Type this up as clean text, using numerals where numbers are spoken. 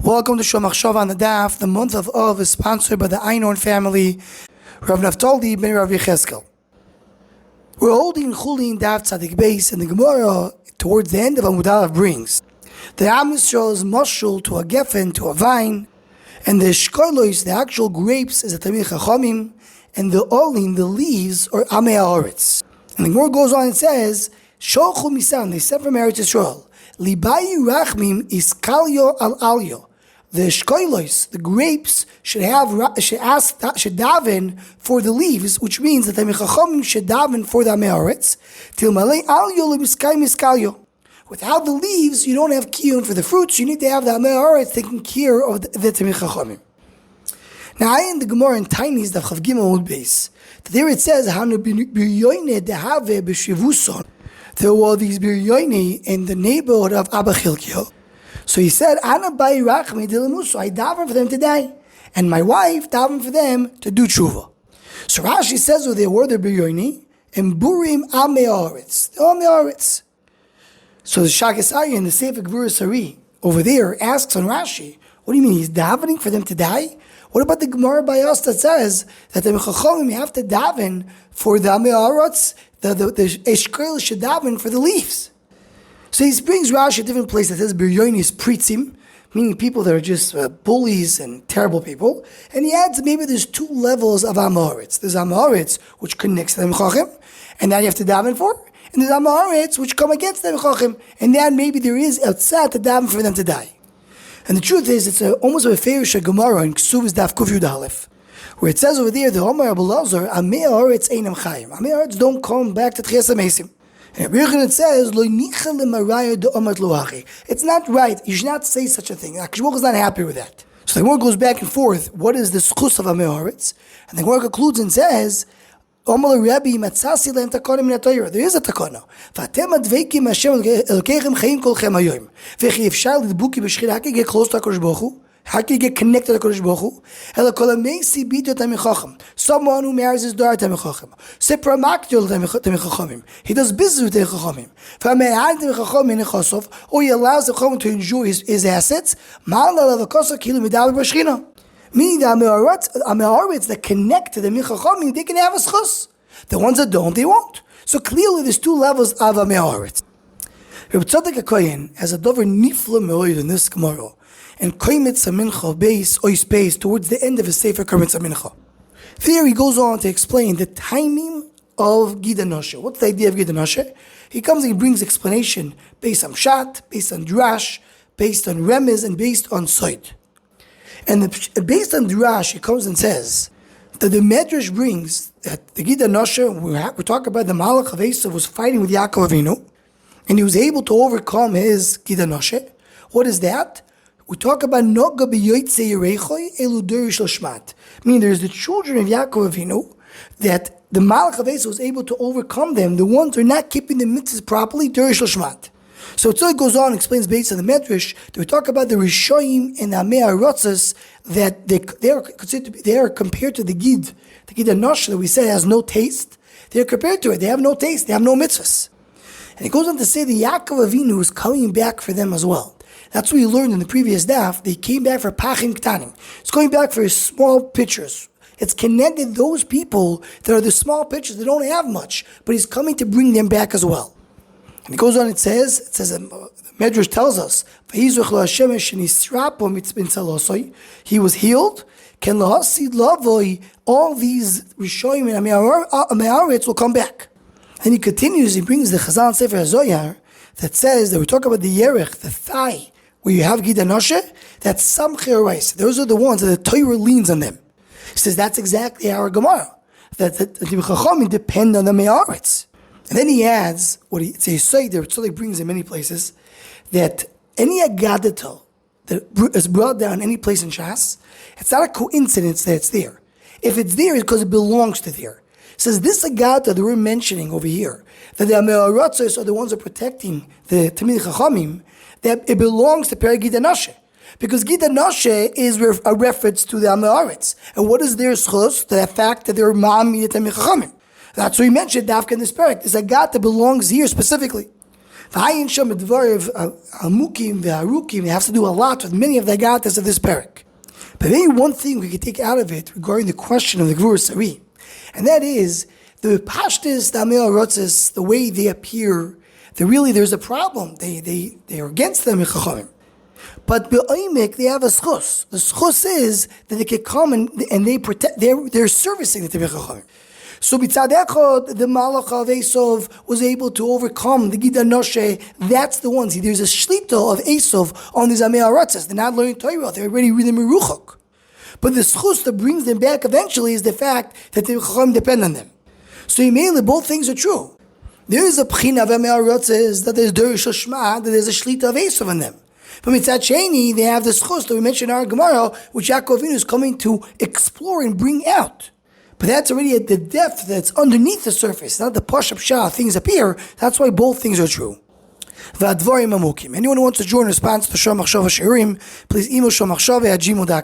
Welcome to Shomach Shov on the Daf. The month of Av is sponsored by the Einhorn family, Rav Naftali ben Rav Yecheskel. We're holding Chulin Daf Tzadik Beis, and the Gemara towards the end of Amud Aleph brings the Am Yisrael is mashul to a geffen, to a vine, and the shkolos, the actual grapes, is a Tamil Chachamim, and the olin, the leaves, are Amei Haaretz. And the Gemara goes on and says, Sholchu Misan, they sent from Eretz Yisrael, Libayi Rachmim is Kalyo al Alyo. The shkolos, the grapes, should daven for the leaves, which means that the Chachamim should daven for the Amei Haaretz, till Malay Alyo lemiskai miskalyo. Without the leaves, you don't have kiyun for the fruits. You need to have the Amei Haaretz taking care of the Tamil Chachamim. Now, in the Gemara in Tainis, the Chav Gimel Old Base, there it says, Hanu biryoine dehave b'shivuson. There were these biryoine in the neighborhood of Abba Chilkio. So he said, Ana bai rachmi dilamuso, I daven for them to die. And my wife daven for them to do tshuva. So Rashi says, there were the biryoine, and burim Amei Haaretz. The Amei Haaretz. So the Shagas Arya in the Sefer Gvura Sari over there asks on Rashi, what do you mean, he's davening for them to die? What about the Gemara by us that says that the Chachamim have to daven for the Amei Haaretz, the Eshkel should daven for the leaves? So he brings Rashi a different place that says Biryoin is Pritzim, meaning people that are just bullies and terrible people. And he adds maybe there's two levels of Amei Haaretz. There's Amei Haaretz, which connects to the Chacham, and that you have to daven for. And there's Amei Haaretz, which come against the Chacham, and then maybe there is outside to daven for them to die. And the truth is, it's almost a Feirisha Gemara in Ksuv's Daf Kuf Yud Aleph, where it says over there, the Omer Abu Lazar, Amei Haaretz einam chayim. Amei Haaretz don't come back to Tchias HaMesim. And it says, it's not right. You should not say such a thing. Akshbuk is not happy with that. So the Gemara goes back and forth. What is the Zechus of Amei Haaretz? And the Gemara concludes and says, there is a takana. How can you get connected to HaKadosh Baruch Hu? Someone who marries his daughter to Chachamim. He does business with the Chachamim. Or he allows the Chachamim to enjoy his assets. Meaning the Amei Haaretz that connect to the Chachamim, they can have a schus. The ones that don't, they won't. So clearly there's two levels of Amei Haaretz. Reb Tzadok HaKohen has a dover nifla me'oid in this Gemara, and Koimetz HaMincha base ois towards the end of his Sefer Koimetz HaMincha. There he goes on to explain the timing of Gid Ha'nashe. What's the idea of Gid Ha'nashe? He comes and he brings explanation based on Pshat, based on Drash, based on Remez, and based on Soid. And based on Drash, he comes and says that the Medrash brings that the Gid Ha'nashe, we're talking about the Malach of Esav was fighting with Yaakov Avinu, and he was able to overcome his Gid Ha'nashe. What is that? We talk about Noga b'yoytze yerechoi elu derish l'shmat. Meaning there's the children of Yaakov Avinu that the Malach of Esav was able to overcome them. The ones who are not keeping the mitzvahs properly, derish l'shmat. So it goes on and explains based on the Medrash that we talk about the Rishoyim and the Amei Haaretz that they are compared to the Gid Ha'nashe that we say has no taste. They are compared to it. They have no taste. They have no mitzvahs. And it goes on to say the Yaakov Avinu is coming back for them as well. That's what we learned in the previous daf. They came back for Pachim Ktanim. It's going back for small pitchers. It's connected those people that are the small pitchers that don't have much, but he's coming to bring them back as well. And it goes on, it says, the Medrash tells us, he was healed. All these Rishoyim and Amei Haaretz will come back. And he continues, he brings the Chazal Sefer HaZoyar that says that we talk about the Yerech, the thigh, where you have Gid Ha'nashe, that's Samchei Orais. Those are the ones that the Torah leans on them. He says that's exactly our Gemara, that the Chachamim depend on the Amei Haaretz. And then he adds, it's a Seder, so he brings in many places, that any Agadato that is brought down any place in Shas, it's not a coincidence that it's there. If it's there, it's because it belongs to there. It says this Agata that we're mentioning over here, that the Amei Haaretz are the ones that are protecting the Tamil Chachamim, that it belongs to Perek Gid Ha'nashe. Because Gid Ha'nashe is a reference to the Amei Haaretz. And what is their schus? The fact that they're Ma'ami Tamil Chachamim. That's what he mentioned, Dafka in this Perek. This Agata belongs here specifically. V'hayin sham dvarav hamukim v'harukim. They have to do a lot with many of the gatas of this parak. But maybe one thing we could take out of it regarding the question of the Gvur Sari, and that is the pashtus, the Amei Rotzes, the way they appear. There's a problem. They are against them in Chachamim. But be'oimek they have a schus. The schus is that they can come and they protect. They're servicing the Tevei Chachamim. So b'tzad echad, the Malach of Esov was able to overcome the Gid Ha'nashe. That's the ones. There's a shlita of Esov on these Amei Rotzes. They're not learning Torah. They're already reading Meruchok. But the schus that brings them back eventually is the fact that the Chachamim depend on them. So mainly both things are true. There is a pchina of Amei Rotzes that there's Dorish Shema, that there's a shlita of Esov on them. But mitzad sheni, they have the schus that we mentioned in our Gemara, which Yaakov Avinu is coming to explore and bring out. But that's already at the depth that's underneath the surface, not the push-up shah, things appear. That's why both things are true. Anyone who wants to join in response to Shom Machshava Shiurim, please email shomachshava@gmail.com.